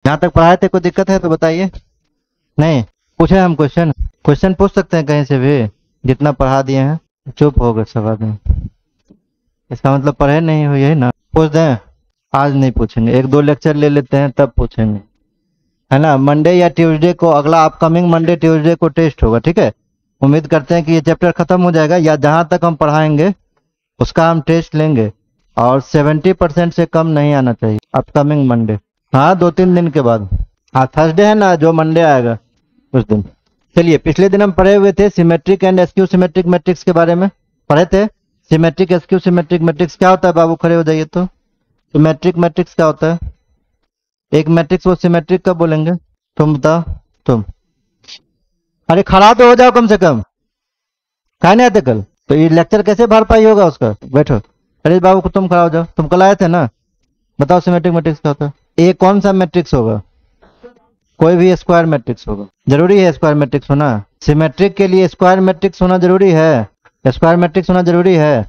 यहाँ तक पढ़ाए थे, कोई दिक्कत है तो बताइए। नहीं पूछे हम क्वेश्चन? क्वेश्चन पूछ सकते हैं कहीं से भी, जितना पढ़ा दिए हैं। चुप हो गए सब आदमी, इसका मतलब पढ़े नहीं हो, यही ना? पूछ दें? आज नहीं पूछेंगे, एक दो लेक्चर ले लेते हैं तब पूछेंगे, है ना? मंडे या ट्यूसडे को, अगला अपकमिंग मंडे ट्यूसडे को टेस्ट होगा, ठीक है? उम्मीद करते हैं कि ये चैप्टर खत्म हो जाएगा, या जहां तक हम पढ़ाएंगे उसका हम टेस्ट लेंगे, और 70% से कम नहीं आना चाहिए अपकमिंग मंडे। हाँ 2-3 दिन के बाद। हाँ थर्सडे है ना, जो मंडे आएगा उस दिन। चलिए, पिछले दिन हम पढ़े हुए थे symmetric and skew symmetric matrix के बारे में, पढ़े थे। सिमेट्रिक एस्क्यू सिमेट्रिक मैट्रिक्स क्या होता है बाबू? खड़े हो जाइए तो। सिमेट्रिक मैट्रिक्स क्या होता है? एक मैट्रिक्स वो सिमेट्रिक कब बोलेंगे? तुम बताओ तुम। अरे खड़ा तो हो जाओ कम से कम, कहा नहीं आते कल? तो ये लेक्चर कैसे भर पाई होगा उसका? बैठो। अरे बाबू को तुम खड़ा हो जाओ, तुम कल आए थे ना। बताओ सिमेट्रिक मैट्रिक्स क्या होता है? ए कौन सा मैट्रिक्स होगा? कोई भी स्क्वायर मैट्रिक्स होगा। जरूरी है स्क्वायर मैट्रिक्स होना? सिमेट्रिक के लिए स्क्वायर मैट्रिक्स होना जरूरी है? स्क्वायर मैट्रिक्स होना जरूरी है।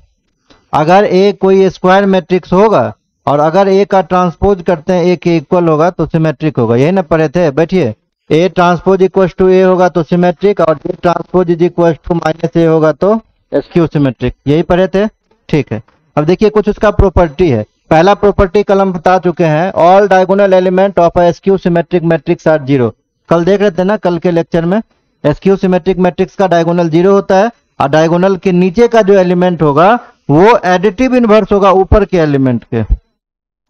अगर ए कोई स्क्वायर मैट्रिक्स होगा और अगर ए का ट्रांसपोज करते हैं ए के इक्वल होगा तो सिमेट्रिक होगा, यही ना पढ़े थे? बैठिए। A transpose equal to A होगा तो सिमेट्रिक, और A transpose is equal to minus A होगा तो एस्क्यू सिमेट्रिक, यही पढ़े थे? ठीक है, अब देखिए कुछ उसका प्रॉपर्टी है। पहला प्रॉपर्टी कल हम बता चुके हैं, all diagonal element of skew symmetric matrix are zero. कल देख रहे थे ना, कल के लेक्चर में एस्क्यू सिमेट्रिक मैट्रिक्स का डायगोनल जीरो होता है, और डायगोनल के नीचे का जो एलिमेंट होगा वो एडिटिव इनवर्स होगा ऊपर के एलिमेंट के।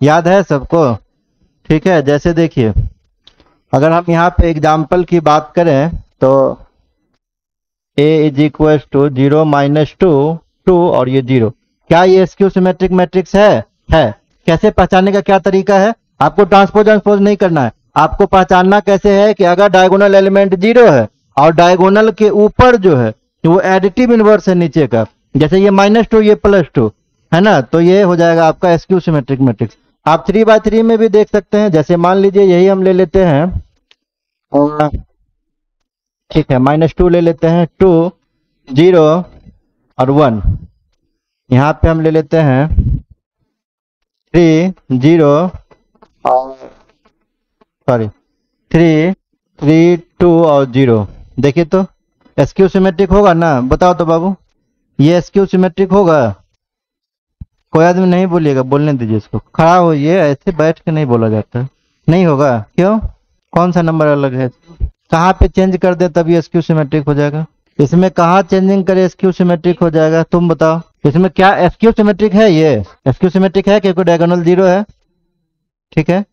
याद है सबको? ठीक है, जैसे देखिए अगर हम यहाँ पे एग्जाम्पल की बात करें तो a इज इक्वल टू 0 - 2 2 और ये 0, क्या ये एस्क्यू सिमेट्रिक मैट्रिक्स है? कैसे पहचानने का क्या तरीका है? आपको ट्रांसपोज नहीं करना है, आपको पहचानना कैसे है कि अगर डायगोनल एलिमेंट 0 है और डायगोनल के ऊपर जो है वो एडिटिव इनवर्स है नीचे का, जैसे ये -2 ये +2 है ना, तो ये हो जाएगा आपका एस्क्यू सिमेट्रिक मैट्रिक्स। आप 3x3 में भी देख सकते हैं, जैसे मान लीजिए यही हम ले लेते हैं, और ठीक है -2 ले लेते हैं, 2 0 और 1। यहाँ पे हम ले लेते हैं 3 0 और 3 3 2 और 0। देखिए तो एस्क्यू सिमेट्रिक होगा ना? बताओ तो बाबू, ये एस्क्यू सिमेट्रिक होगा? कोई आदमी नहीं बोलिएगा, बोलने दीजिए इसको। खड़ा होइए, ऐसे बैठ के नहीं बोला जाता। नहीं होगा क्यों? कौन सा नंबर अलग है? कहाँ पे चेंज कर दे तभी एस्क्यू सिमेट्रिक हो जाएगा? इसमें कहाँ चेंजिंग करे एस्क्यू सिमेट्रिक हो जाएगा? तुम बताओ, इसमें क्या एस्क्यू सिमेट्रिक है? ये एस्क्यू सिमेट्रिक है क्योंकि डायगोनल 0 है, ठीक है?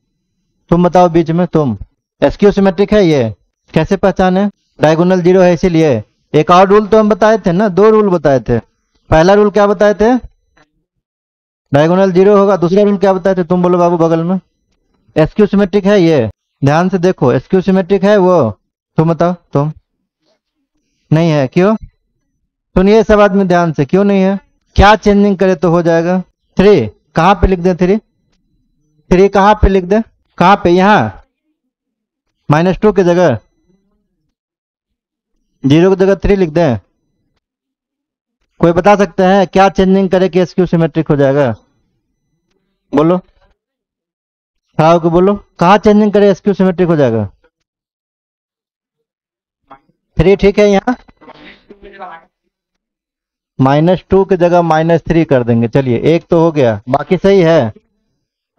तुम बताओ बीच में, तुम एस्क्यू सिमेट्रिक है ये? कैसे पहचाने? डायगोनल 0 है इसीलिए। एक और रूल तो हम बताए थे ना, 2 रूल बताए थे। पहला रूल क्या बताए थे? डायगोनल 0 होगा। दूसरा रूल क्या बताए थे? तुम बोलो बाबू बगल में। एस्क्यू सिमेट्रिक है ये, ध्यान से देखो, एस्क्यू सिमेट्रिक है वो। तुम बताओ तुम। नहीं है, क्यों? सुनिए सब आदमी ध्यान से, क्यों नहीं है? क्या चेंजिंग करे तो हो जाएगा? 3 कहाँ पे लिख दें? 3 कहाँ पे लिख दें? कहाँ पे? यहाँ -2 की जगह 0 की जगह 3 लिख दें? कोई बता सकते हैं क्या चेंजिंग करे कि एस्क्यू सिमेट्रिक हो जाएगा? बोलो, खड़ा होकर बोलो, कहाँ चेंजिंग करे एस्क्यू सिमेट्रिक हो जाएगा? 3 ठीक है, यहाँ -2 की जगह -3 कर देंगे। चलिए एक तो हो गया, बाकी सही है?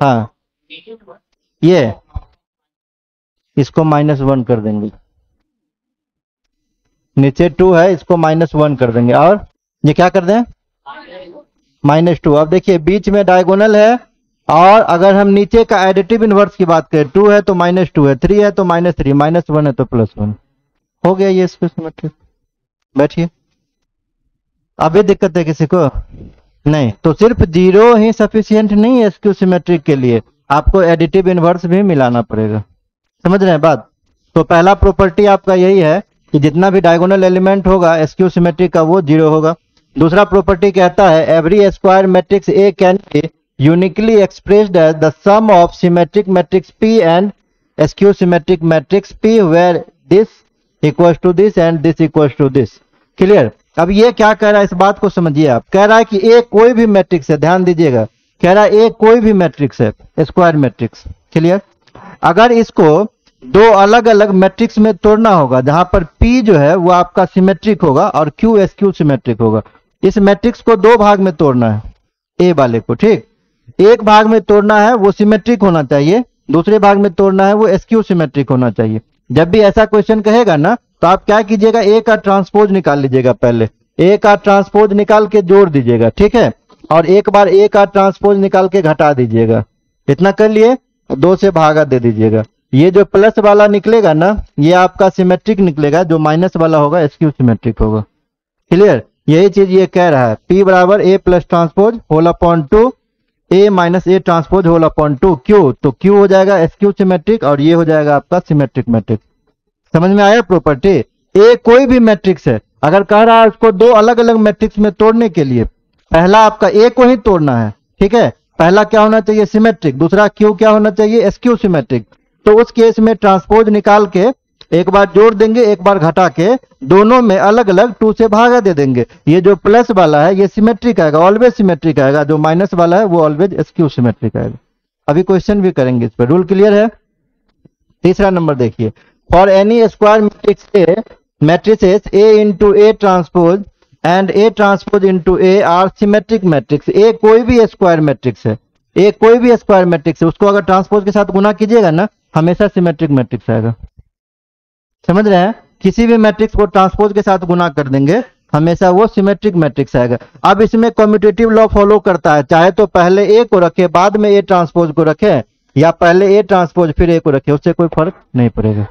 हाँ, ये इसको -1 कर देंगे, नीचे 2 है इसको -1 कर देंगे, और ये क्या कर दें? -2। अब देखिए बीच में डायगोनल है, और अगर हम नीचे का एडिटिव इनवर्स की बात करें, 2 है तो -2 है, 3 है तो -3, -1 है तो +1, हो गया ये एस्क्यू सिमेट्रिक। बैठिए। अभी दिक्कत है किसी को? नहीं, तो सिर्फ 0 ही सफिशियंट नहीं है एस्क्यू सिमेट्रिक के लिए, आपको एडिटिव इनवर्स भी मिलाना पड़ेगा। समझ रहे हैं बात? तो पहला प्रॉपर्टी आपका यही है कि जितना भी डायगोनल एलिमेंट होगा एस्क्यू सिमेट्रिक का वो 0 होगा। दूसरा प्रॉपर्टी कहता है every square matrix A can be uniquely expressed as the sum of symmetric matrix P and skew symmetric matrix P where this equals to this and this equals to this. Clear? अब ये क्या कह रहा है, इस बात को समझिए आप। कह रहा है कि ए कोई भी मैट्रिक्स है, ध्यान दीजिएगा, कह रहा है ए कोई भी मैट्रिक्स है, स्क्वायर मैट्रिक्स। क्लियर? अगर इसको दो अलग अलग मैट्रिक्स में तोड़ना होगा जहां पर P जो है वो आपका सिमेट्रिक होगा और Q SQ सिमेट्रिक होगा। इस मैट्रिक्स को दो भाग में तोड़ना है, ए वाले को, ठीक। एक भाग में तोड़ना है वो सिमेट्रिक होना चाहिए, दूसरे भाग में तोड़ना है वो SQ सिमेट्रिक होना चाहिए। जब भी ऐसा क्वेश्चन कहेगा ना तो आप क्या कीजिएगा, ए का ट्रांसपोज निकाल लीजिएगा, पहले ए का ट्रांसपोज निकाल के जोड़ दीजिएगा, ठीक है, और एक बार ए का ट्रांसपोज निकाल के घटा दीजिएगा। इतना कर लिए, दो से भागा दे दीजिएगा। ये जो प्लस वाला निकलेगा ना ये आपका सिमेट्रिक निकलेगा, जो माइनस वाला होगा SQ सिमेट्रिक होगा। क्लियर? यही चीज ये कह रहा है, P बराबर A plus transpose whole upon 2 A minus A transpose whole upon 2 Q, तो Q हो जाएगा SQ सिमेट्रिक और ये हो जाएगा आपका सिमेट्रिक मैट्रिक्स। समझ में आया प्रॉपर्टी? ए कोई भी मैट्रिक्स है, अगर कह रहा है उसको दो अलग अलग मैट्रिक्स में तोड़ने के लिए पहला आपका ए को ही तोड़ना है, ठीक है, पहला क्या होना चाहिए, सिमेट्रिक, दूसरा क्यू क्या होना चाहिए, SQ सिमेट्रिक। तो उस केस में ट्रांसपोज निकाल के एक बार जोड़ देंगे, एक बार घटा के दोनों में अलग अलग 2 से भागा दे देंगे। ये जो प्लस वाला है ये सिमेट्रिक आएगा, ऑलवेज सिमेट्रिक आएगा, जो माइनस वाला है वो ऑलवेज SQ सिमेट्रिक आएगा। अभी क्वेश्चन भी करेंगे इस पर। रूल क्लियर है? तीसरा नंबर देखिए, for any square matrices A into A transpose and A transpose into A are symmetric matrix. A कोई भी स्क्वायर मैट्रिक्स है, ए कोई भी स्क्वायर मैट्रिक्स है, उसको अगर ट्रांसपोज के साथ गुना कीजिएगा ना हमेशा सिमेट्रिक मैट्रिक्स आएगा। समझ रहे हैं? किसी भी मैट्रिक्स को ट्रांसपोज के साथ गुना कर देंगे हमेशा वो सिमेट्रिक मैट्रिक्स आएगा। अब इसमें कम्यूटेटिव लॉ फॉलो करता है, चाहे तो पहले ए को रखे बाद में ए ट्रांसपोज को रखे, या पहले ए ट्रांसपोज फिर ए को रखे, उससे कोई फर्क नहीं पड़ेगा।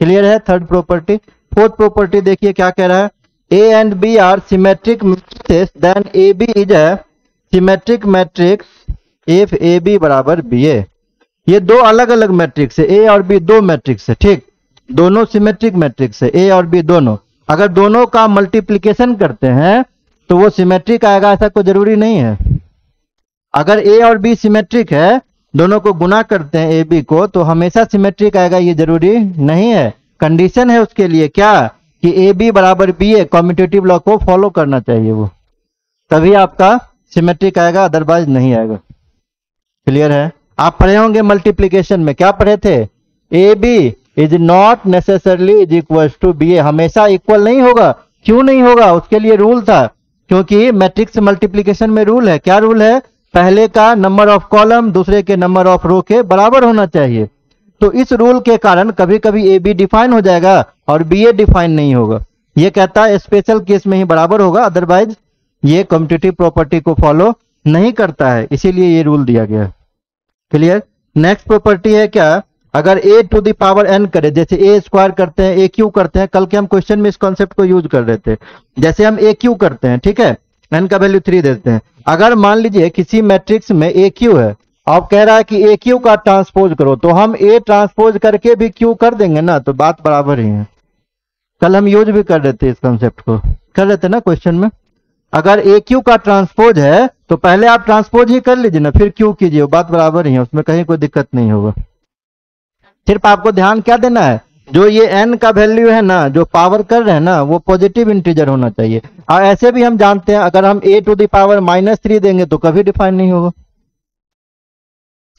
क्लियर है? Third property. फोर्थ प्रॉपर्टी देखिए क्या कह रहा है, A and B are symmetric matrices then A B is a symmetric matrix if A B बराबर बी ए। ये दो अलग अलग मैट्रिक्स है, ए और बी दो मैट्रिक्स है, ठीक, दोनों सिमेट्रिक मैट्रिक्स है, ए और बी दोनों। अगर दोनों का मल्टीप्लीकेशन करते हैं तो वो सिमेट्रिक आएगा, ऐसा कोई जरूरी नहीं है। अगर ए और बी सिमेट्रिक है, दोनों को गुना करते हैं ए बी को, तो हमेशा सिमेट्रिक आएगा, ये जरूरी नहीं है। कंडीशन है उसके लिए क्या, कि ए बी बराबर बी ए, कम्यूटेटिव लॉ को फॉलो करना चाहिए वो, तभी आपका सिमेट्रिक आएगा, अदरवाइज नहीं आएगा। क्लियर है? आप पढ़े होंगे मल्टीप्लीकेशन में, क्या पढ़े थे, A B is not necessarily is equal to B A. हमेशा इक्वल नहीं होगा। क्यों नहीं होगा? उसके लिए रूल था, क्योंकि मैट्रिक्स मल्टीप्लीकेशन में रूल है। क्या रूल है? पहले का नंबर ऑफ कॉलम दूसरे के नंबर ऑफ रो के बराबर होना चाहिए। तो इस रूल के कारण कभी कभी ए बी डिफाइन हो जाएगा और बी ए डिफाइन नहीं होगा। ये कहता है स्पेशल केस में ही बराबर होगा, अदरवाइज ये कम्यूटेटिव प्रॉपर्टी को फॉलो नहीं करता है, इसीलिए ये रूल दिया गया है। क्लियर? नेक्स्ट प्रॉपर्टी है क्या, अगर ए टू द पावर एन करे, जैसे ए स्क्वायर करते हैं, ए क्यू करते हैं, कल के हम क्वेश्चन में इस कॉन्सेप्ट को यूज कर रहे थे। जैसे हम ए क्यू करते हैं, ठीक है, एन का वैल्यू 3 देते हैं। अगर मान लीजिए किसी मैट्रिक्स में ए क्यू है, आप कह रहा है कि ए क्यू का ट्रांसपोज करो, तो हम ए ट्रांसपोज करके भी क्यू कर देंगे ना, तो बात बराबर ही है। कल हम यूज भी कर रहे थे, इस कॉन्सेप्ट को कर रहे थे ना क्वेश्चन में। अगर ए क्यू का ट्रांसपोज है तो पहले आप ट्रांसपोज ही कर लीजिए ना, फिर क्यू कीजिए, बात बराबर ही है, उसमें कहीं कोई दिक्कत नहीं होगा। सिर्फ आपको ध्यान क्या देना है, जो ये n का वैल्यू है ना, जो पावर कर रहे हैं ना, वो पॉजिटिव इंटीजर होना चाहिए। और ऐसे भी हम जानते हैं, अगर हम a टू द पावर -3 देंगे तो कभी डिफाइन नहीं होगा,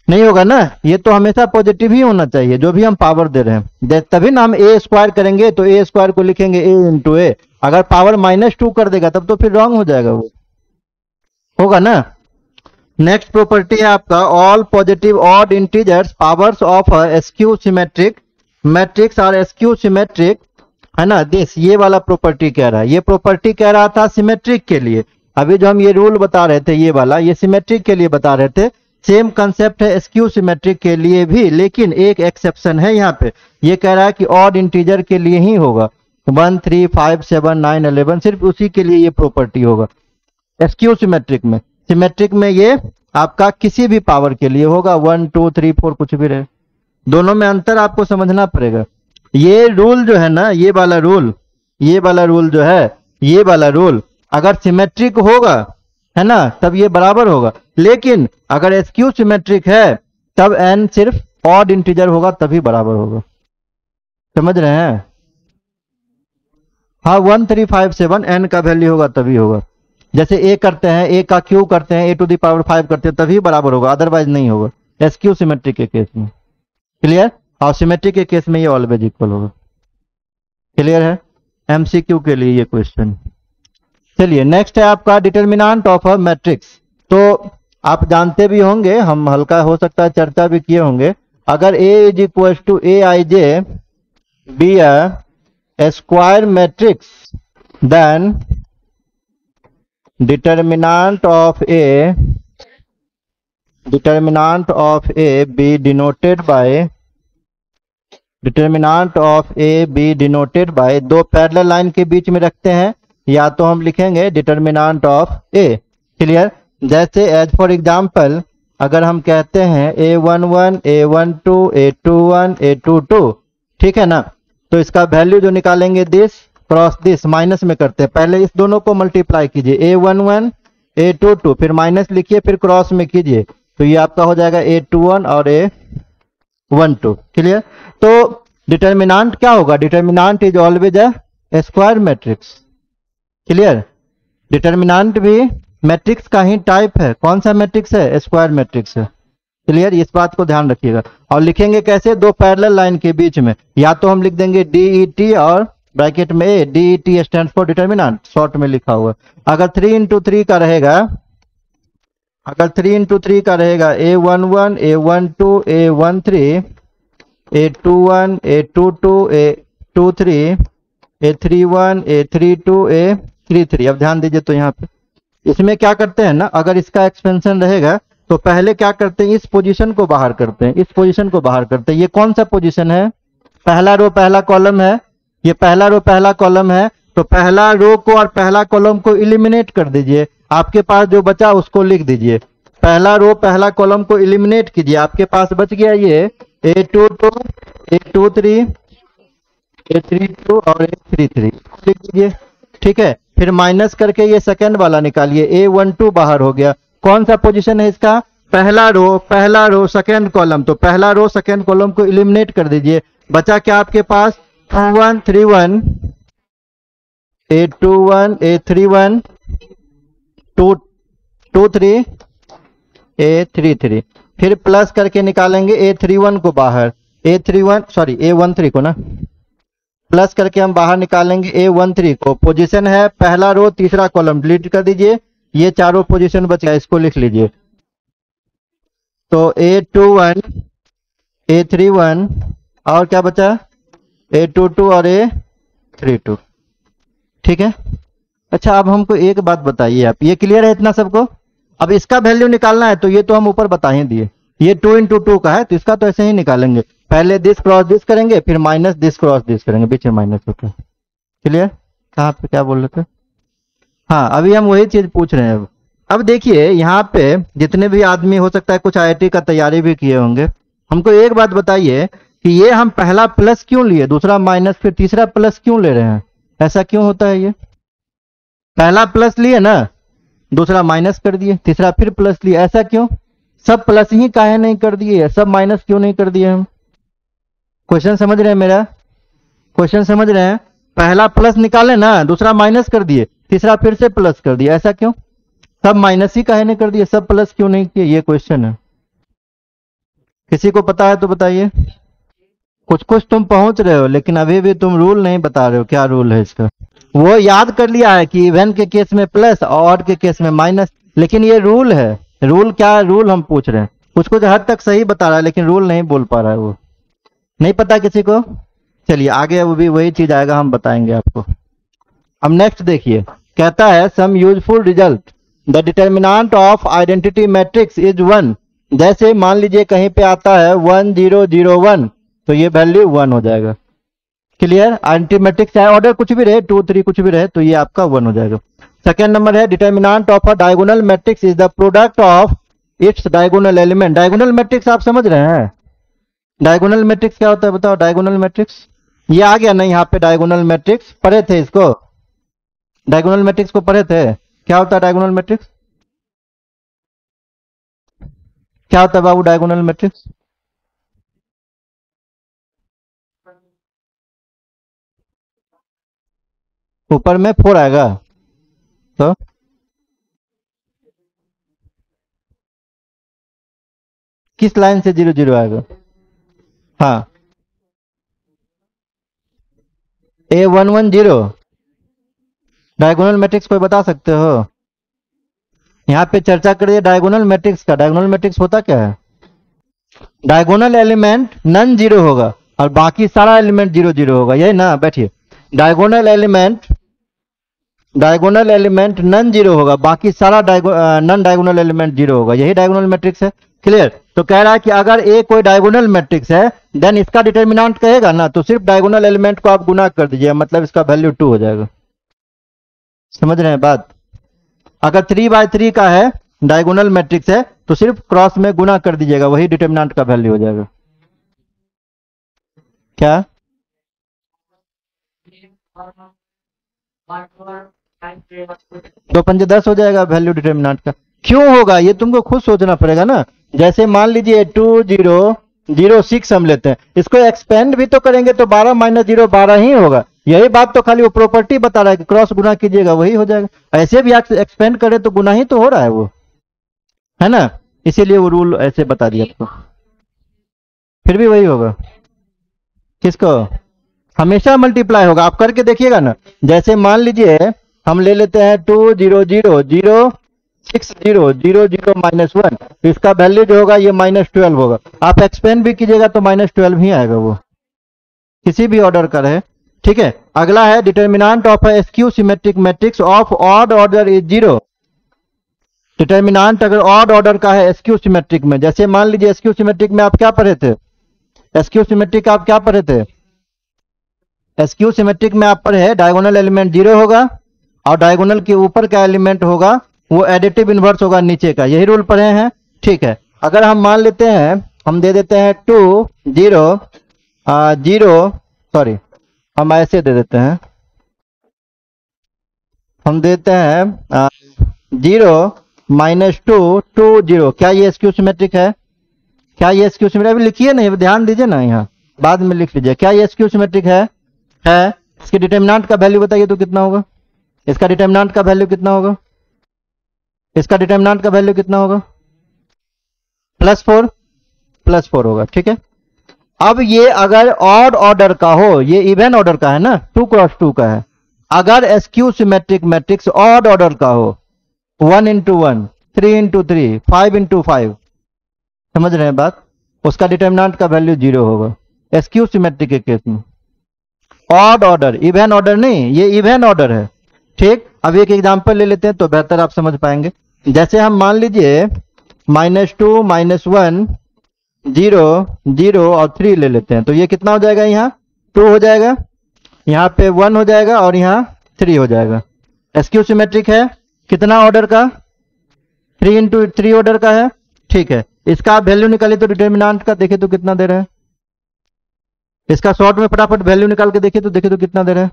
नहीं होगा ना। ये तो हमेशा पॉजिटिव ही होना चाहिए, जो भी हम पावर दे रहे हैं। तभी ना हम ए स्क्वायर करेंगे, तो ए स्क्वायर को लिखेंगे a इंटू ए। अगर पावर -2 कर देगा तब तो फिर रॉन्ग हो जाएगा, वो होगा ना। नेक्स्ट प्रॉपर्टी है आपका, all positive odd integers powers of SQ symmetric matrix और SQ सिमेट्रिक है ना, दिस, ये वाला प्रॉपर्टी कह रहा है। ये प्रॉपर्टी कह रहा था सिमेट्रिक के लिए, अभी जो हम ये रूल बता रहे थे ये वाला, ये सिमेट्रिक के लिए बता रहे थे। सेम कंसेप्ट है SQ सिमेट्रिक के लिए भी, लेकिन एक एक्सेप्शन है यहाँ पे। ये कह रहा है कि ऑड इंटीजर के लिए ही होगा, 1 3 5 7 9 11, सिर्फ उसी के लिए ये प्रॉपर्टी होगा। SQ सिमेट्रिक में, सिमेट्रिक में ये आपका किसी भी पावर के लिए होगा, 1 2 3 4 कुछ भी रहे, दोनों में अंतर आपको समझना पड़ेगा। ये रूल जो है ना, ये वाला रूल, ये वाला रूल जो है, ये वाला रूल अगर सिमेट्रिक होगा है ना तब ये बराबर होगा, लेकिन अगर SQ सिमेट्रिक है तब n सिर्फ ऑड इंटीजर होगा तभी बराबर होगा। समझ रहे हैं? हाँ, 1 3 5 7 n का वैल्यू होगा तभी होगा। जैसे a करते हैं, a का क्यू करते हैं, a टू द पावर 5 करते हैं, तभी बराबर होगा, अदरवाइज नहीं होगा SQ सिमेट्रिक के केस में। क्लियर। और सिमेट्रिक के केस में ये ऑलवेज इक्वल होगा। क्लियर है, एमसीक्यू के लिए ये क्वेश्चन। चलिए नेक्स्ट है आपका डिटर्मिनेंट ऑफ अ मैट्रिक्स। तो आप जानते भी होंगे, हम हल्का हो सकता है चर्चा भी किए होंगे। अगर A is equal to A I J be a square matrix then determinant of A be denoted by दो पैरेलल लाइन के बीच में रखते हैं, या तो हम लिखेंगे डिटर्मिनेंट ऑफ ए। क्लियर। जैसे एज फॉर एग्जांपल अगर हम कहते हैं A11 A12 A21 A22, ठीक है ना, तो इसका वैल्यू जो निकालेंगे दिस क्रॉस दिस माइनस में करते हैं। पहले इस दोनों को मल्टीप्लाई कीजिए A11 A22, फिर माइनस लिखिए, फिर क्रॉस में कीजिए, तो ये आपका हो जाएगा A21 और A12। क्लियर। तो डिटर्मिनेंट क्या होगा, determinant is always a square matrix. Clear. Determinant भी मैट्रिक्स का ही टाइप है। कौन सा मैट्रिक्स है, स्क्वायर मैट्रिक्स है। क्लियर, इस बात को ध्यान रखिएगा। और लिखेंगे कैसे, दो पैरेलल लाइन के बीच में, या तो हम लिख देंगे DET और ब्रैकेट में ए, DET stand for determinant, short में लिखा हुआ। अगर 3 × 3 का रहेगा, A11 A12 A13 A21 A22 A23 A31 A32 A33। अब ध्यान दीजिए, तो यहाँ पे इसमें क्या करते हैं ना, अगर इसका एक्सपेंशन रहेगा तो पहले क्या करते हैं, इस पोजीशन को बाहर करते हैं, इस पोजीशन को बाहर करते हैं। ये कौन सा पोजीशन है, पहला रो पहला कॉलम है, ये पहला रो पहला कॉलम है। तो पहला रो को और पहला कॉलम को इलिमिनेट कर दीजिए, आपके पास जो बचा उसको लिख दीजिए। पहला रो पहला कॉलम को इलिमिनेट कीजिए, आपके पास बच गया ये A22 A23 A32 और A33 लिख दीजिए। ठीक है, फिर माइनस करके ये सेकंड वाला निकालिए, A12 बाहर हो गया। कौन सा पोजीशन है इसका, पहला रो सेकंड कॉलम, तो पहला रो सेकंड कॉलम को इलिमिनेट कर दीजिए। बचा क्या आपके पास, 21 31 A21 A31 23 A33, फिर प्लस करके निकालेंगे A31 को बाहर, A13 को ना, प्लस करके हम बाहर निकालेंगे A13 को। पोजीशन है पहला रो तीसरा कॉलम, डिलीट कर दीजिए, ये चारों पोजीशन बच गया, इसको लिख लीजिए। तो A21 A31 और क्या बचा, A22 और A32। ठीक है। अच्छा, अब हमको एक बात बताइए आप, ये क्लियर है इतना सबको। अब इसका वैल्यू निकालना है, तो ये तो हम ऊपर बता ही दिए, ये 2 × 2 का है, तो इसका तो ऐसे ही निकालेंगे। पहले दिस क्रॉस दिस करेंगे, फिर माइनस दिस क्रॉस दिस करेंगे, बीच में माइनस होता है। क्लियर। कहाँ पे क्या बोल रहे थे, हाँ अभी हम वही चीज पूछ रहे हैं। अब देखिए यहाँ पे जितने भी आदमी, हो सकता है कुछ IIT का तैयारी भी किए होंगे, हमको एक बात बताइए कि ये हम पहला प्लस क्यों लिए, दूसरा माइनस, फिर तीसरा प्लस क्यों ले रहे हैं, ऐसा क्यों होता है। ये पहला प्लस लिए ना, दूसरा माइनस कर दिए, तीसरा फिर प्लस लिए, ऐसा क्यों, सब प्लस ही काहे नहीं कर दिए, सब माइनस क्यों नहीं कर दिए हम। क्वेश्चन समझ रहे हैं मेरा, क्वेश्चन समझ रहे हैं। पहला प्लस निकाले ना, दूसरा माइनस कर दिए, तीसरा फिर से प्लस कर दिया, ऐसा क्यों, सब माइनस ही काहे नहीं कर दिए, सब प्लस क्यों नहीं किए, ये क्वेश्चन है। किसी को पता है तो बताइए। कुछ कुछ तुम पहुंच रहे हो, लेकिन अभी भी तुम रूल नहीं बता रहे हो, क्या रूल है इसका। वो याद कर लिया है कि इवन के केस में प्लस और ऑड के केस में माइनस, लेकिन ये रूल है। रूल क्या है, रूल हम पूछ रहे हैं। कुछ कुछ हद तक सही बता रहा है, लेकिन रूल नहीं बोल पा रहा है, वो नहीं पता किसी को। चलिए आगे वो भी वही चीज आएगा, हम बताएंगे आपको। अब नेक्स्ट देखिए, कहता है some useful result, the determinant of identity matrix is 1। जैसे मान लीजिए कहीं पे आता है 1 0 0 1, तो ये वैल्यू 1 हो जाएगा। क्लियर। आइडेंटिटी मैट्रिक्स चाहे ऑर्डर कुछ भी रहे, 2 3 कुछ भी रहे, तो ये आपका 1 हो जाएगा। सेकेंड नंबर है, determinant of a diagonal matrix is the product of its diagonal element. Diagonal matrix आप समझ रहे हैं, डायगोनल मैट्रिक्स क्या होता है बताओ, डायगोनल मैट्रिक्स ये आ गया ना यहाँ पे, डायगोनल मैट्रिक्स पढ़े थे इसको, डायगोनल मैट्रिक्स को पढ़े थे। क्या होता है डायगोनल मैट्रिक्स, क्या होता है बाबू डायगोनल मैट्रिक्स। ऊपर में 4 आएगा, तो किस लाइन से 0 0 आएगा, हाँ, A110 डायगोनल मैट्रिक्स कोई बता सकते हो? यहाँ पे चर्चा करिए डायगोनल मैट्रिक्स का। डायगोनल मैट्रिक्स होता क्या है? डायगोनल एलिमेंट नन जीरो होगा और बाकी सारा एलिमेंट जीरो जीरो होगा, यही ना? बैठिए। Diagonal element diagonal element non zero होगा, बाकी सारा नन डायगोनल एलिमेंट जीरो होगा, यही डायगोनल मैट्रिक्स है। क्लियर? तो कह रहा है कि अगर ए कोई डायगोनल मैट्रिक्स है देन इसका डिटर्मिनेंट कहेगा ना, तो सिर्फ डायगोनल एलिमेंट को आप गुना कर दीजिए, मतलब इसका वैल्यू 2 हो जाएगा। समझ रहे हैं बात? अगर 3 by 3 का है, डायगोनल मैट्रिक्स है, तो सिर्फ क्रॉस में गुना कर दीजिएगा, वही डिटर्मिनेंट का वैल्यू हो जाएगा। क्या? दो पंजे 10 हो जाएगा वैल्यू डिटर्मिनेंट का। क्यों होगा ये तुमको खुद सोचना पड़ेगा ना। जैसे मान लीजिए 2006 हम लेते हैं, इसको एक्सपेंड भी तो करेंगे तो 12 - 0 12 ही होगा। यही बात तो खाली वो प्रॉपर्टी बता रहा है कि क्रॉस गुना कीजिएगा वही हो जाएगा। ऐसे भी एक्सपेंड करे तो गुना ही तो हो रहा है वो, है ना? इसीलिए वो रूल ऐसे बता दिया आपको। फिर भी वही होगा। किसको? हमेशा मल्टीप्लाई होगा, आप करके देखिएगा ना। जैसे मान लीजिए हम ले लेते हैं 200 0 6 0 0 0 - 1, तो इसका वैल्यू जो होगा ये -12 होगा। आप एक्सपेंड भी कीजिएगा तो -12 ही आएगा, वो किसी भी ऑर्डर का रहे। ठीक है, अगला है determinant of skew symmetric matrix of odd order is 0। Determinant अगर ऑड ऑर्डर का है स्क्यू सिमेट्रिक में, जैसे मान लीजिए स्क्यू सिमेट्रिक में आप क्या पढ़े थे? स्क्यू सिमेट्रिक आप क्या पढ़े थे? स्क्यू सिमेट्रिक में आप पढ़े डायगोनल एलिमेंट 0 होगा और डायगोनल के ऊपर का एलिमेंट होगा वो एडिटिव इनवर्स होगा नीचे का, यही रूल पढ़े हैं। ठीक है, अगर हम मान लेते हैं, हम दे देते हैं 2 0 0, सॉरी हम ऐसे दे देते हैं, हम देते हैं 0 -2 2 0। क्या ये स्क्यू सिमेट्रिक है? क्या ये स्क्यू सिमेट्रिक? अभी लिखिए नहीं, ध्यान दीजिए ना, यहाँ बाद में लिख लीजिए। क्या ये स्क्यू सिमेट्रिक है? इसके डिटर्मिनेंट का वैल्यू बताइए तो कितना होगा? इसका डिटर्मिनेंट का वैल्यू कितना होगा? इसका डिटर्मिनेंट का वैल्यू कितना होगा? +4 +4 होगा। ठीक है, अब ये अगर ऑड ऑर्डर का हो, ये इवन ऑर्डर का है ना, 2 क्रॉस 2 का है। अगर skew symmetric matrix odd order का हो, 1 × 1 3 × 3 5 × 5, समझ रहे हैं बात? उसका डिटर्मिनेंट का वैल्यू 0 होगा स्क्यू सिमेट्रिक के केस में। ऑड ऑर्डर, इवन ऑर्डर नहीं, ये इवन ऑर्डर है। ठीक, अब एक एग्जांपल ले लेते हैं तो बेहतर आप समझ पाएंगे। जैसे हम मान लीजिए -2 -1 0 0 और 3 ले लेते हैं, तो ये कितना हो जाएगा? यहाँ 2 हो जाएगा, यहाँ पे 1 हो जाएगा और यहाँ 3 हो जाएगा। स्क्यू सिमेट्रिक है, कितना ऑर्डर का? 3 × 3 ऑर्डर का है। ठीक है, इसका आप वैल्यू निकालिए तो डिटर्मिनेंट का देखिए तो कितना दे रहा है। इसका शॉर्ट में फटाफट वैल्यू निकाल के देखिए तो कितना दे रहा है।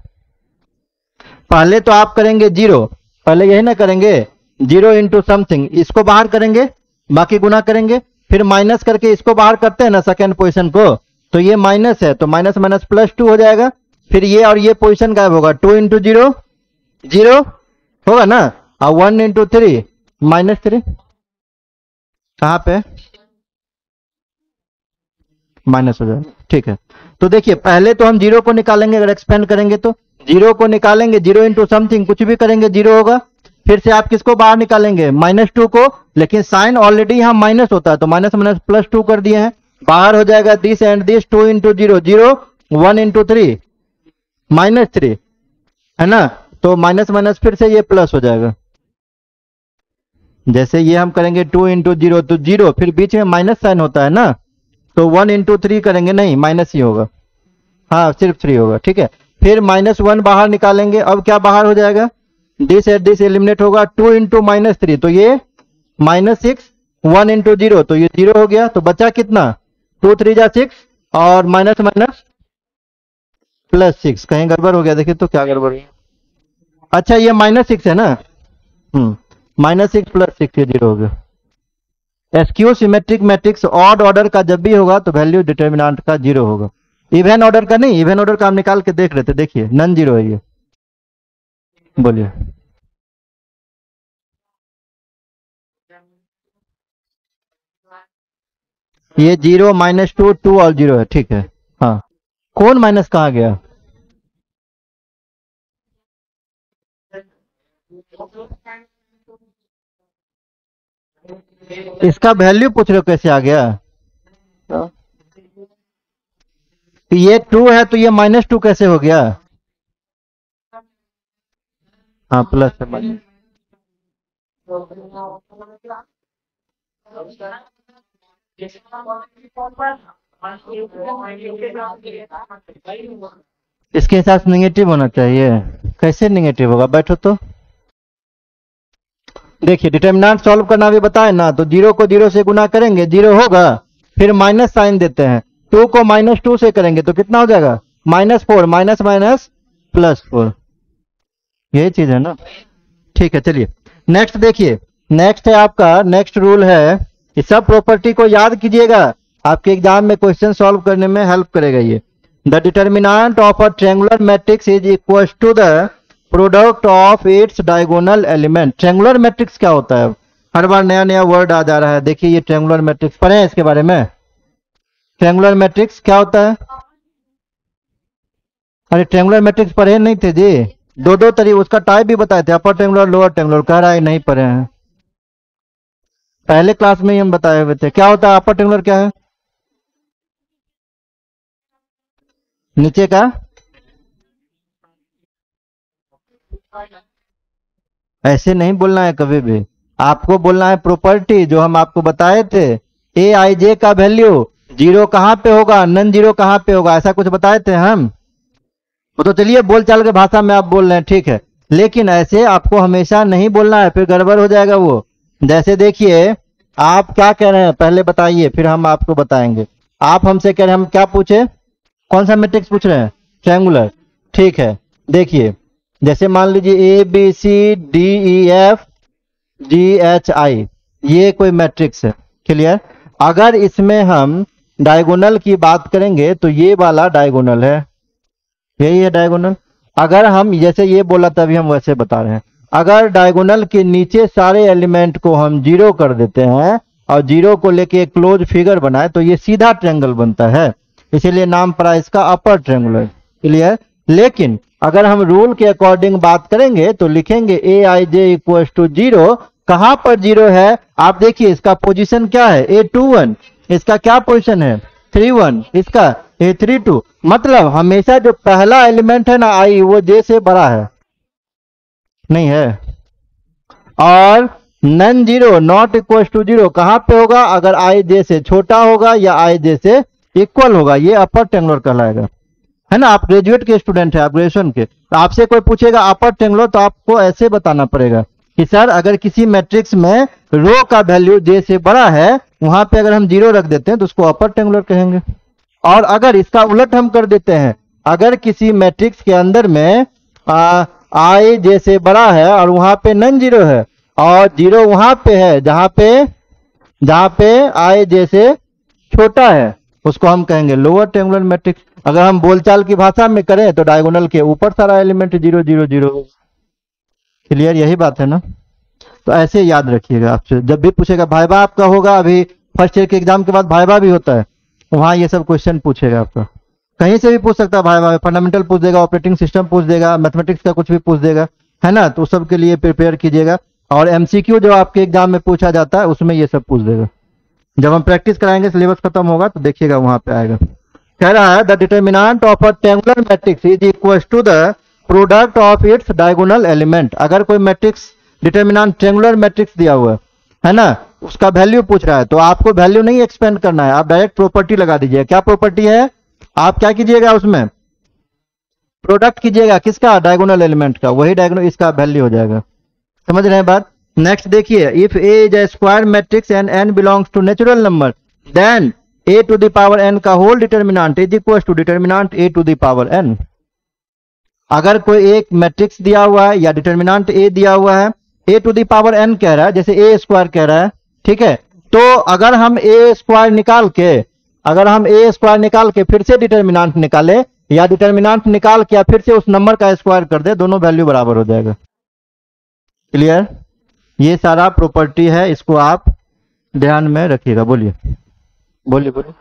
पहले तो आप करेंगे 0, पहले यही ना करेंगे 0 × समथिंग, इसको बाहर करेंगे, बाकी गुना करेंगे, फिर माइनस करके इसको बाहर करते हैं ना सेकेंड पोजीशन को, तो ये माइनस है तो माइनस माइनस +2 हो जाएगा। फिर ये और ये पोजीशन गायब होगा, 2 × 0 0 होगा ना, और 1 × 3 -3, कहाँ पे माइनस हो जाएगा। ठीक है, तो देखिए पहले तो हम 0 को निकालेंगे, अगर एक्सपेंड करेंगे तो 0 को निकालेंगे, 0 × समथिंग कुछ भी करेंगे 0 होगा। फिर से आप किसको बाहर निकालेंगे? -2 को, लेकिन साइन ऑलरेडी यहाँ माइनस होता है तो माइनस माइनस +2 कर दिए हैं, बाहर हो जाएगा दिस एंड दिस, 2 × 0 0 1 × 3 -3, है ना? तो माइनस माइनस फिर से ये प्लस हो जाएगा। जैसे ये हम करेंगे 2 × 0 तो 0, फिर बीच में माइनस साइन होता है ना, तो 1 × 3 करेंगे, नहीं माइनस ही होगा, हाँ सिर्फ 3 होगा। ठीक है, फिर -1 बाहर निकालेंगे, अब क्या बाहर हो जाएगा? दिस एट दिस एलिमिनेट होगा, 2 × -3 तो ये -6, 1 × 0 तो ये 0 हो गया, तो बचा कितना? 2 3 जा 6 और माइनस माइनस +6। कहीं गड़बड़ हो गया, देखिए तो क्या गड़बड़ है? अच्छा ये -6 है ना, -6 + 6 ये 0 हो गया। Skew symmetric matrix odd order का जब भी होगा तो वैल्यू डिटर्मिनेंट का 0 होगा। इवन ऑर्डर का नहीं, इवन ऑर्डर का हम निकाल के देख रहे थे, देखिए नन 0 है ये। बोलिए। ये 0 -2 2 और 0 है, ठीक है। हाँ, कौन माइनस कहाँ गया? इसका वैल्यू पूछ रहे हो कैसे आ गया? तो ये 2 है तो ये -2 कैसे हो गया? हाँ, प्लस है माइनस। इसके हिसाब से निगेटिव होना चाहिए। कैसे निगेटिव होगा? बैठो तो। देखिए, डिटर्मिनेंट सॉल्व करना भी बताए ना, तो 0 को 0 से गुना करेंगे 0 होगा, फिर माइनस साइन देते हैं। 2 को -2 से करेंगे तो कितना हो जाएगा? -4, माइनस माइनस +4। यही चीज है ना। ठीक है, चलिए नेक्स्ट देखिए। नेक्स्ट है आपका, नेक्स्ट रूल है, इस सब प्रॉपर्टी को याद कीजिएगा, आपके एग्जाम में क्वेश्चन सॉल्व करने में हेल्प करेगा ये। The determinant of a triangular matrix is equal to the product of its diagonal element. Triangular matrix क्या होता है? हर बार नया नया वर्ड आ जा रहा है। देखिए, ये ट्रायंगुलर मैट्रिक्स पढ़े हैं इसके बारे में? ट्रायंगुलर मैट्रिक्स क्या होता है? अरे, ट्रायंगुलर मैट्रिक्स पढ़े नहीं थे जी? दो तरीके उसका टाइप भी बताए थे, अपर ट्रायंगुलर, लोअर ट्रायंगुलर। कह रहा है नहीं पढ़े हैं, पहले क्लास में ही हम बताए हुए थे। क्या होता है अपर ट्रायंगुलर? क्या है? नीचे का ऐसे नहीं बोलना है कभी भी, आपको बोलना है प्रॉपर्टी जो हम आपको बताए थे। ए आई जे का वैल्यू 0 कहाँ पे होगा, नन 0 कहाँ पे होगा, ऐसा कुछ बताए थे हम। वो तो चलिए बोलचाल के भाषा में आप बोल रहे हैं, ठीक है, लेकिन ऐसे आपको हमेशा नहीं बोलना है, फिर गड़बड़ हो जाएगा वो। जैसे देखिए, आप क्या कह रहे हैं पहले बताइए, फिर हम आपको बताएंगे। आप हमसे कह रहे हैं, हम क्या पूछे? कौन सा मैट्रिक्स पूछ रहे हैं? ट्रायंगुलर, ठीक है। देखिए, जैसे मान लीजिए ABCDEFGHI, ये कोई मैट्रिक्स है, क्लियर। अगर इसमें हम डायगोनल की बात करेंगे तो ये वाला डायगोनल है, यही है डायगोनल। अगर हम जैसे ये बोला तभी हम वैसे बता रहे हैं, अगर डायगोनल के नीचे सारे एलिमेंट को हम 0 कर देते हैं और 0 को लेके एक क्लोज फिगर बनाए तो ये सीधा ट्रायंगल बनता है, इसीलिए नाम पड़ा इसका अपर ट्रायंगुलर, क्लियर। लेकिन अगर हम रूल के अकॉर्डिंग बात करेंगे तो लिखेंगे AIJ = 0। कहां पर 0 है? आप देखिए, इसका पोजीशन क्या है? A21। इसका क्या पोजीशन है? 31। इसका A32। मतलब हमेशा जो पहला एलिमेंट है ना आई, वो J से बड़ा है, नहीं है। और नन 0 नॉट इक्वल टू 0 कहां पे होगा? अगर आई J से छोटा होगा या आई J से इक्वल होगा, ये अपर ट्रायंगुलर कहलाएगा, है ना। आप ग्रेजुएट के स्टूडेंट है, आप ग्रेजुएशन के, तो आपसे कोई पूछेगा अपर ट्रायंगुलर, तो आपको ऐसे बताना पड़ेगा कि सर अगर किसी मैट्रिक्स में रो का वैल्यू J से बड़ा है, वहां पे अगर हम 0 रख देते हैं तो उसको अपर ट्रायंगुलर कहेंगे। और अगर इसका उलट हम कर देते हैं, अगर किसी मैट्रिक्स के अंदर में आई J से बड़ा है और वहां पे नन 0 है, और 0 वहां पे है जहां पे आई J से छोटा है, उसको हम कहेंगे लोअर ट्रायंगुलर मैट्रिक्स। अगर हम बोलचाल की भाषा में करें तो डायगोनल के ऊपर सारा एलिमेंट 0 0 0। क्लियर, यही बात है ना। तो ऐसे याद रखिएगा, आपसे जब भी पूछेगा, भाईबा आपका होगा, अभी फर्स्ट ईयर के एग्जाम के बाद भाईबा भी होता है, वहां ये सब क्वेश्चन पूछेगा आपका, कहीं से भी पूछ सकता है भाईबा में। फंडामेंटल पूछ देगा, ऑपरेटिंग सिस्टम पूछ देगा, मैथमेटिक्स का कुछ भी पूछ देगा, है ना। तो सब के लिए प्रिपेयर कीजिएगा। और MCQ जो आपके एग्जाम में पूछा जाता है उसमें ये सब पूछ देगा। जब हम प्रैक्टिस कराएंगे, सिलेबस खत्म होगा तो देखिएगा वहां पे आएगा। कह रहा है the determinant of a triangular matrix is equal to the product of its diagonal element. अगर कोई मैट्रिक्स डिटर्मिनेंट ट्रायंगुलर मैट्रिक्स दिया हुआ है ना, उसका वैल्यू पूछ रहा है, तो आपको वैल्यू नहीं एक्सपेंड करना है, आप डायरेक्ट प्रॉपर्टी लगा दीजिए। क्या प्रॉपर्टी है? आप क्या कीजिएगा, उसमें प्रोडक्ट कीजिएगा, किसका? डायगोनल एलिमेंट का, वही डायगोनल इसका वैल्यू हो जाएगा। समझ रहे हैं बात? नेक्स्ट देखिए, if A is a square matrix and n belongs to natural number, then A⁴n का whole determinant is equal to determinant A⁴n। अगर कोई एक मैट्रिक्स दिया हुआ है या डिटर्मिनेंट A दिया हुआ है, A⁴n कह रहा है, जैसे A² कह रहा है, ठीक है, तो अगर हम A² निकाल के फिर से डिटर्मिनेंट निकाले, या डिटर्मिनेंट निकाल के फिर से उस नंबर का स्क्वायर कर दे, दोनों वैल्यू बराबर हो जाएगा। क्लियर, ये सारा प्रॉपर्टी है, इसको आप ध्यान में रखिएगा। बोलिए। बोलिए बोलिए।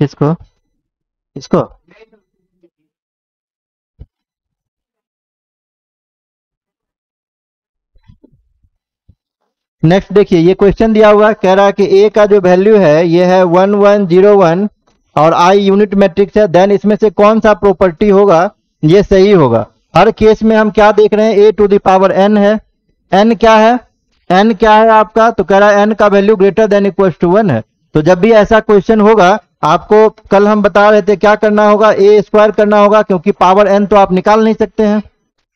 किसको? इसको? नेक्स्ट देखिए, ये क्वेश्चन दिया हुआ है, कह रहा है कि ए का जो वैल्यू है ये है 1101 और आई यूनिट मैट्रिक्स है, देन इसमें से कौन सा प्रॉपर्टी होगा ये सही होगा। हर केस में हम क्या देख रहे हैं, ए टू द पावर एन है। एन क्या है? एन क्या है आपका? तो कह रहा है एन का value greater than equal to 1 है। तो जब भी ऐसा क्वेश्चन होगा, आपको कल हम बता रहे थे क्या करना होगा, ए स्क्वायर करना होगा, क्योंकि पावर एन तो आप निकाल नहीं सकते हैं,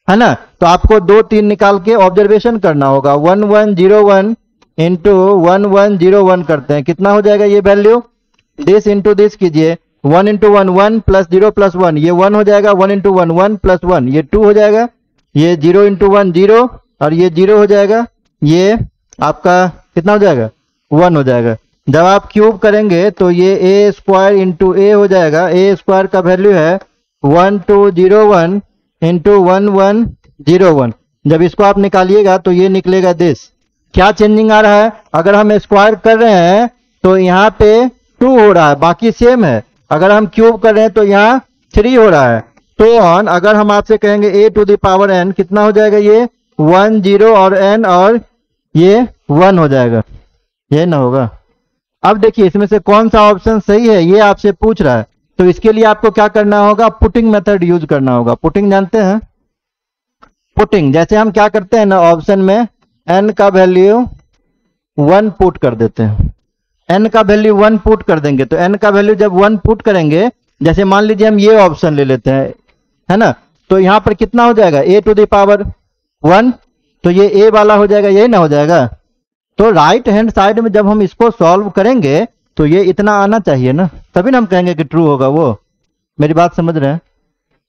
है ना। तो आपको 2 3 निकाल के ऑब्जर्वेशन करना होगा। 1101 इंटू 1101 करते हैं, कितना हो जाएगा ये वैल्यू? दिस इंटू दिस कीजिए, 1 इंटू 1 1 प्लस 0 प्लस 1, ये 1 हो जाएगा। 1 इंटू 1 1 प्लस 1, ये 2 हो जाएगा। ये 0 इंटू 1 0 और ये 0 हो जाएगा। ये आपका कितना हो जाएगा? 1 हो जाएगा। जब आप क्यूब करेंगे तो ये ए स्क्वायर इंटू ए हो जाएगा। ए स्क्वायर का वैल्यू है 1201 इंटू 1101। जब इसको आप निकालिएगा तो ये निकलेगा दिस। क्या चेंजिंग आ रहा है? अगर हम स्क्वायर कर रहे हैं तो यहाँ पे 2 हो रहा है, बाकी सेम है। अगर हम क्यूब कर रहे हैं तो यहाँ 3 हो रहा है। तो ऑन अगर हम आपसे कहेंगे ए टू द पावर एन, कितना हो जाएगा? ये 1 0 और एन और ये 1 हो जाएगा, ये ना होगा। अब देखिए इसमें से कौन सा ऑप्शन सही है ये आपसे पूछ रहा है। तो इसके लिए आपको क्या करना होगा? पुटिंग मेथड यूज करना होगा। पुटिंग जानते हैं? पुटिंग जैसे हम क्या करते हैं ना, ऑप्शन में एन का वैल्यू 1 पुट कर देते हैं। एन का वैल्यू 1 पुट कर देंगे तो एन का वैल्यू जब 1 पुट करेंगे, जैसे मान लीजिए हम ये ऑप्शन ले लेते हैं, है ना, तो यहां पर कितना हो जाएगा? ए टू द पावर 1, तो ये ए वाला हो जाएगा, यही ना हो जाएगा। तो राइट हैंड साइड में जब हम इसको सॉल्व करेंगे तो ये इतना आना चाहिए ना, तभी ना हम कहेंगे कि ट्रू होगा वो। मेरी बात समझ रहे हैं?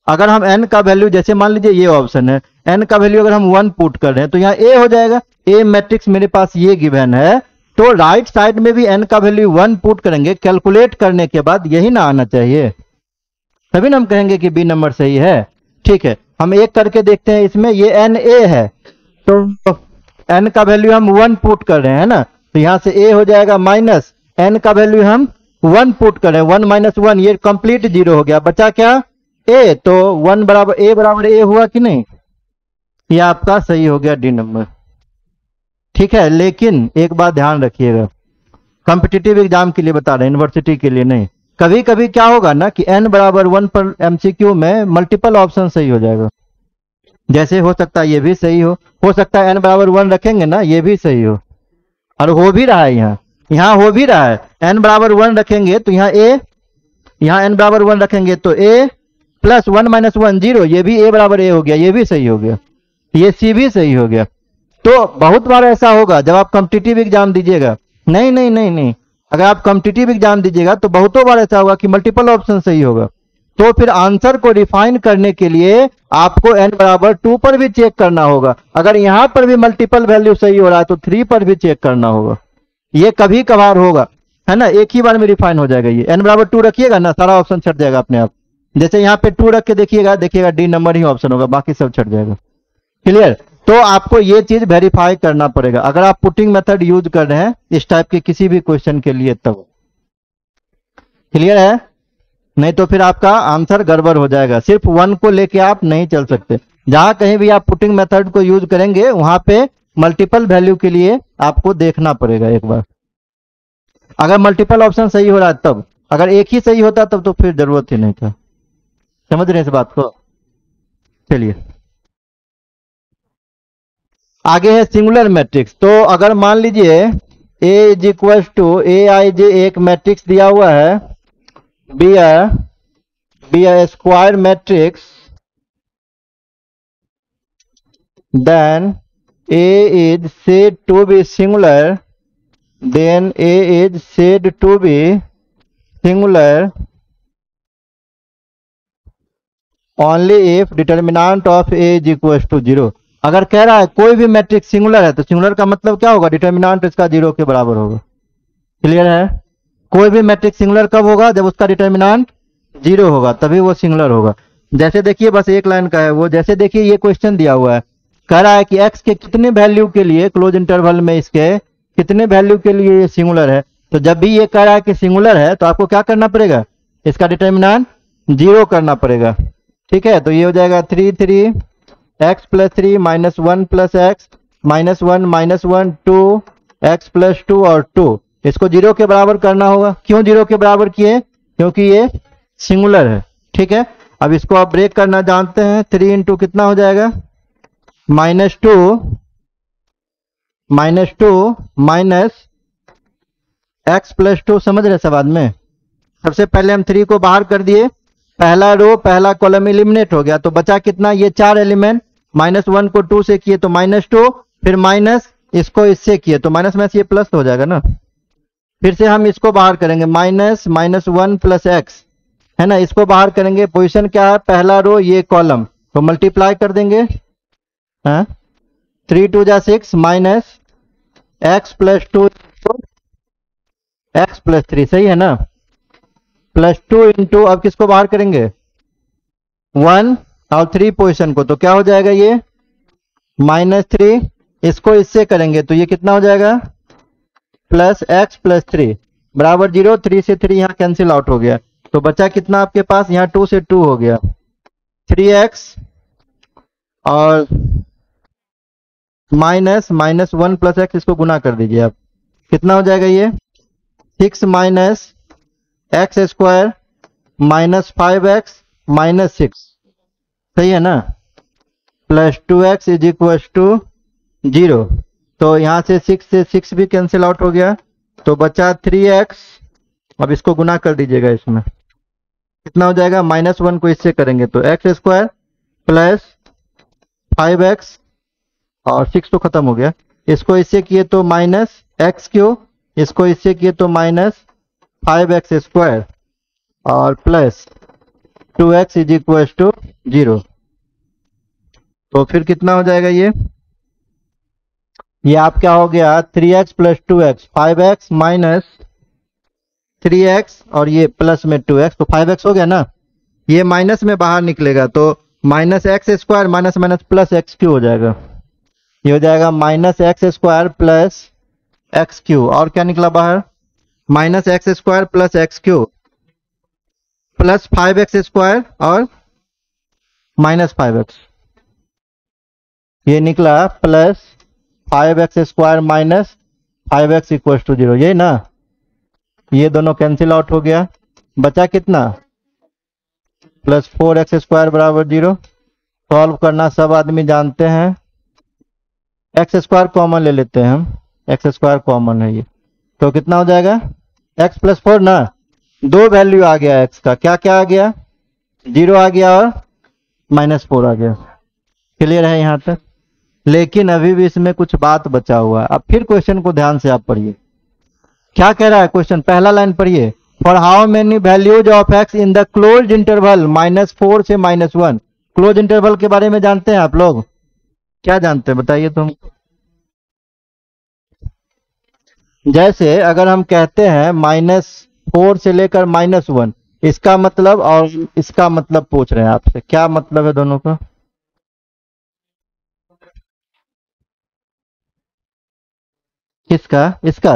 अगर हम n का वैल्यू, जैसे मान लीजिए ये ऑप्शन है, n का वैल्यू अगर हम 1 पुट कर रहे हैं तो यहाँ a हो जाएगा। a मैट्रिक्स मेरे पास ये गिवन है, तो राइट साइड में भी n का वैल्यू 1 पुट करेंगे। कैलकुलेट करने के बाद यही ना आना चाहिए, तभी ना हम कहेंगे कि बी नंबर सही है। ठीक है, हम एक करके देखते हैं। इसमें ये n a है, तो n का वैल्यू हम 1 पुट कर रहे हैं ना, तो यहाँ से a हो जाएगा माइनस n का वैल्यू हम 1 पुट कर रहे हैं, 1 माइनस 1, ये कंप्लीट 0 हो गया, बचा क्या? a। तो 1 बराबर a हुआ कि नहीं? ये आपका सही हो गया डी नंबर। ठीक है, लेकिन एक बात ध्यान रखिएगा, कॉम्पिटिटिव एग्जाम के लिए बता रहे हैं, यूनिवर्सिटी के लिए नहीं। कभी कभी क्या होगा ना कि n बराबर 1 पर एमसीक्यू में मल्टीपल ऑप्शन सही हो जाएगा। जैसे हो सकता है ये भी सही हो सकता है n बराबर 1 रखेंगे ना, ये भी सही हो, और हो भी रहा है। यहाँ हो भी रहा है। n बराबर 1 रखेंगे तो यहाँ a, यहाँ n बराबर 1 रखेंगे तो a प्लस 1 माइनस 1 0, ये भी a बराबर a हो गया, ये भी सही हो गया, ये c भी सही हो गया। तो बहुत बार ऐसा होगा जब आप कॉम्पिटिटिव एग्जाम दीजिएगा, नहीं नहीं नहीं नहीं, अगर आप कॉम्पिटिटिव एग्जाम दीजिएगा तो बहुतों बार ऐसा होगा कि मल्टीपल ऑप्शन सही होगा। तो फिर आंसर को रिफाइन करने के लिए आपको n बराबर 2 पर भी चेक करना होगा। अगर यहां पर भी मल्टीपल वैल्यू सही हो रहा है तो 3 पर भी चेक करना होगा। ये कभी कभार होगा, है ना, एक ही बार में रिफाइन हो जाएगा। ये n बराबर 2 रखिएगा ना, सारा ऑप्शन छट जाएगा अपने आप। जैसे यहाँ पे 2 रख के देखिएगा डी नंबर ही ऑप्शन होगा, बाकी सब छट जाएगा। क्लियर? तो आपको ये चीज वेरीफाई करना पड़ेगा अगर आप पुटिंग मेथड यूज कर रहे हैं इस टाइप के किसी भी क्वेश्चन के लिए तब। क्लियर है? नहीं तो फिर आपका आंसर गड़बड़ हो जाएगा। सिर्फ 1 को लेके आप नहीं चल सकते। जहां कहीं भी आप पुटिंग मेथड को यूज करेंगे वहां पे मल्टीपल वैल्यू के लिए आपको देखना पड़ेगा एक बार। अगर मल्टीपल ऑप्शन सही हो रहा है तब, अगर एक ही सही होता तब तो फिर जरूरत ही नहीं था। समझ रहे हैं इस बात को? चलिए आगे है सिंगुलर मैट्रिक्स। तो अगर मान लीजिए a is equal to aij एक मैट्रिक्स दिया हुआ है, be a square matrix, then a is said to be singular, then a is said to be singular only if determinant of a is equal to 0। अगर कह रहा है कोई भी मैट्रिक्स सिंगुलर है तो सिंगुलर का मतलब क्या होगा? डिटर्मिनेंट इसका 0 के बराबर होगा। क्लियर है? कोई भी मैट्रिक्स सिंगुलर कब होगा? जब उसका डिटर्मिनेंट 0 होगा, तभी वो सिंगुलर होगा। जैसे देखिए, बस एक लाइन का है वो। जैसे देखिए ये क्वेश्चन दिया हुआ है, कह रहा है कि x के कितने वैल्यू के लिए क्लोज इंटरवल में इसके कितने वैल्यू के लिए ये सिंगुलर है। तो जब भी ये कह रहा है कि सिंगुलर है तो आपको क्या करना पड़ेगा, इसका डिटर्मिनेंट 0 करना पड़ेगा। ठीक है, तो ये हो जाएगा 3 x plus 3 minus 1 plus x minus 1 2 x plus 2 और 2, इसको 0 के बराबर करना होगा। क्यों 0 के बराबर किए, क्योंकि ये सिंगुलर है। ठीक है, अब इसको आप ब्रेक करना जानते हैं। 3 इंटू कितना हो जाएगा, -2 माइनस x प्लस 2, समझ रहे सब आदमी। सबसे पहले हम 3 को बाहर कर दिए, पहला रो पहला कॉलम एलिमिनेट हो गया, तो बचा कितना, ये 4 एलिमेंट। -1 को 2 से किए तो -2, फिर माइनस इसको इससे किए तो माइनस में ये प्लस हो जाएगा ना। फिर से हम इसको बाहर करेंगे, -1 प्लस एक्स है ना, इसको बाहर करेंगे। पोजीशन क्या है, पहला रो ये कॉलम, तो मल्टीप्लाई कर देंगे। हाँ, 3 2 जा 6 minus x plus 2 x plus 3, सही है ना, +2 इंटू, अब किसको बाहर करेंगे, 1 और 3 पोजीशन को, तो क्या हो जाएगा ये -3, इसको इससे करेंगे तो ये कितना हो जाएगा, प्लस एक्स प्लस 3 बराबर 0। 3 से 3 यहाँ कैंसिल आउट हो गया, तो बचा कितना आपके पास, यहाँ 2 से 2 हो गया, 3x और -1 प्लस एक्स, इसको गुना कर दीजिए आप, कितना हो जाएगा ये 6 माइनस एक्स स्क्वायर -5x -6, सही है ना, plus 2x is equal to 0। तो यहाँ से 6 से 6 भी कैंसिल आउट हो गया, तो बचा 3x। अब इसको गुना कर दीजिएगा, इसमें कितना हो जाएगा, -1 को इससे करेंगे तो एक्स स्क्वायर प्लस 5x और 6 तो खत्म हो गया, इसको इससे किए तो -x3, इसको इससे किए तो -5x स्क्वायर और plus 2x is equal to 0। तो फिर कितना हो जाएगा ये आप क्या हो गया, 3x plus 2x 5x minus 3x और ये प्लस में 2x, तो 5x हो गया ना, ये माइनस में बाहर निकलेगा तो -x square minus minus plus x3 हो जाएगा। ये हो जाएगा -x स्क्वायर प्लस x3, और क्या निकला बाहर, -x square plus x3 plus 5x square और -5x, ये निकला plus 5x square minus 5x equal to 0, यही ना, ये दोनों कैंसिल आउट हो गया, बचा कितना, प्लस 4x स्क्वायर बराबर 0। सॉल्व करना सब आदमी जानते हैं, एक्स स्क्वायर कॉमन ले लेते हैं हम, एक्स स्क्वायर कॉमन है ये, तो कितना हो जाएगा, x प्लस 4 ना, दो वैल्यू आ गया x का, क्या क्या आ गया, 0 आ गया और -4 आ गया। क्लियर है यहाँ तक, लेकिन अभी भी इसमें कुछ बात बचा हुआ है। अब फिर क्वेश्चन को ध्यान से आप पढ़िए, क्या कह रहा है क्वेश्चन, पहला लाइन पढ़िए, for how many values of x in the closed interval -4 से -1। क्लोज इंटरवल के बारे में जानते हैं आप लोग, क्या जानते हैं बताइए तुम। जैसे अगर हम कहते हैं -4 से लेकर -1, इसका मतलब और इसका मतलब पूछ रहे हैं आपसे, क्या मतलब है दोनों का, किसका, इसका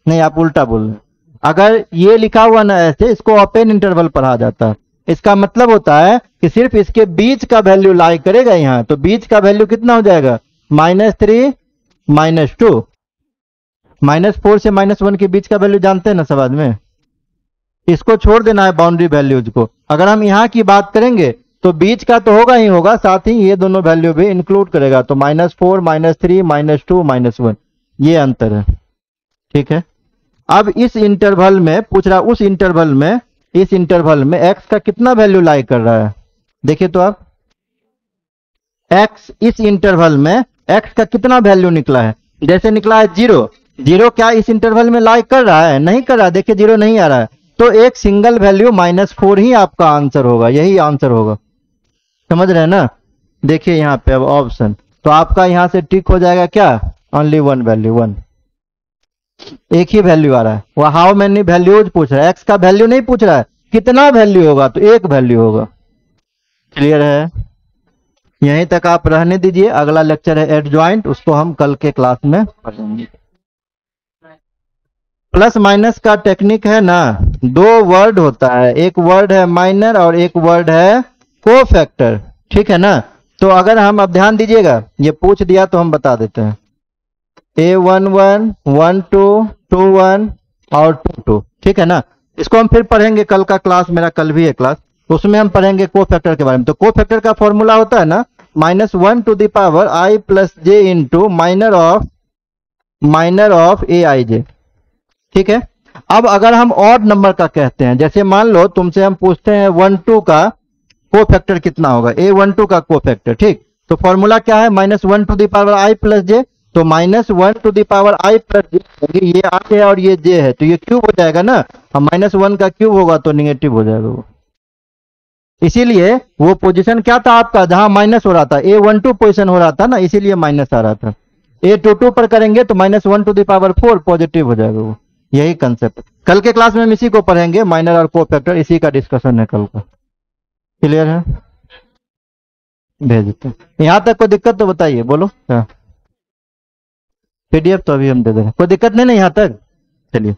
नहीं, आप उल्टा बोल रहे। अगर ये लिखा हुआ ना ऐसे, इसको ओपन इंटरवल पढ़ा जाता है, इसका मतलब होता है कि सिर्फ इसके बीच का वैल्यू लाई करेगा यहाँ, तो बीच का वैल्यू कितना हो जाएगा, -3 -2, -4 से -1 के बीच का वैल्यू जानते हैं ना सब आदमी, इसको छोड़ देना है बाउंड्री वैल्यूज को। अगर हम यहाँ की बात करेंगे तो बीच का तो होगा ही होगा, साथ ही ये दोनों वैल्यू भी इंक्लूड करेगा, तो -4 -3 -2 -1, ये अंतर है। ठीक है, अब इस इंटरवल में पूछ रहा, उस इंटरवल में, इस इंटरवल में x का कितना वैल्यू लाई कर रहा है, देखिए तो आप, x इस इंटरवल में x का कितना वैल्यू निकला है, जैसे निकला है 0, 0 क्या इस इंटरवल में लाई कर रहा है, नहीं कर रहा, देखिए 0 नहीं आ रहा है, तो एक सिंगल वैल्यू -4 ही आपका आंसर होगा, यही आंसर होगा, समझ रहे हैं ना। देखिए यहाँ पे अब ऑप्शन, तो आपका यहाँ से टिक हो जाएगा क्या, ओनली वन वैल्यू, 1, एक ही वैल्यू आ रहा है। वह हाउ मेनी वैल्यूज पूछ रहा है, एक्स का वैल्यू नहीं पूछ रहा है, कितना वैल्यू होगा, तो एक वैल्यू होगा। क्लियर है, यहीं तक आप रहने दीजिए, अगला लेक्चर है एडजॉइंट, उसको हम कल के क्लास में पढ़ेंगे। प्लस माइनस का टेक्निक है ना, दो वर्ड होता है, एक वर्ड है माइनर और एक वर्ड है कोफैक्टर, ठीक है ना। तो अगर हम अब ध्यान दीजिएगा, ये पूछ दिया तो हम बता देते हैं, A11 12 21 और 22, ठीक है ना। इसको हम फिर पढ़ेंगे, कल का क्लास मेरा कल भी है क्लास, उसमें हम पढ़ेंगे कोफैक्टर के बारे में। तो कोफैक्टर का फॉर्मूला होता है ना -1 to the power i plus J into minor of A I J, ठीक है। अब अगर हम ऑड नंबर का कहते हैं, जैसे मान लो तुमसे हम पूछते हैं 12 का कोफैक्टर कितना होगा, A12 का कोफैक्टर, ठीक। तो फॉर्मूला क्या है, -1 to the power i plus J, तो -1 to the power i plus J, ये i है और ये j है, तो ये क्यूब हो जाएगा ना, हम -1 का क्यूब होगा तो निगेटिव हो जाएगा वो। इसीलिए वो पोजीशन क्या था आपका, जहां माइनस हो रहा था, A12 पोजीशन हो रहा था ना, इसीलिए माइनस आ रहा था। A22 पर करेंगे तो -1 टू द पावर 4 पॉजिटिव हो जाएगा वो। यही कंसेप्ट कल के क्लास में हम इसी को पढ़ेंगे, माइनर और कोफैक्टर, इसी का डिस्कशन है कल का। क्लियर है, भेज देते हैं। यहाँ तक कोई दिक्कत तो बताइए, बोलो। हाँ, PDF तो अभी हम दे देंगे, कोई दिक्कत नहीं ना यहाँ तक, चलिए।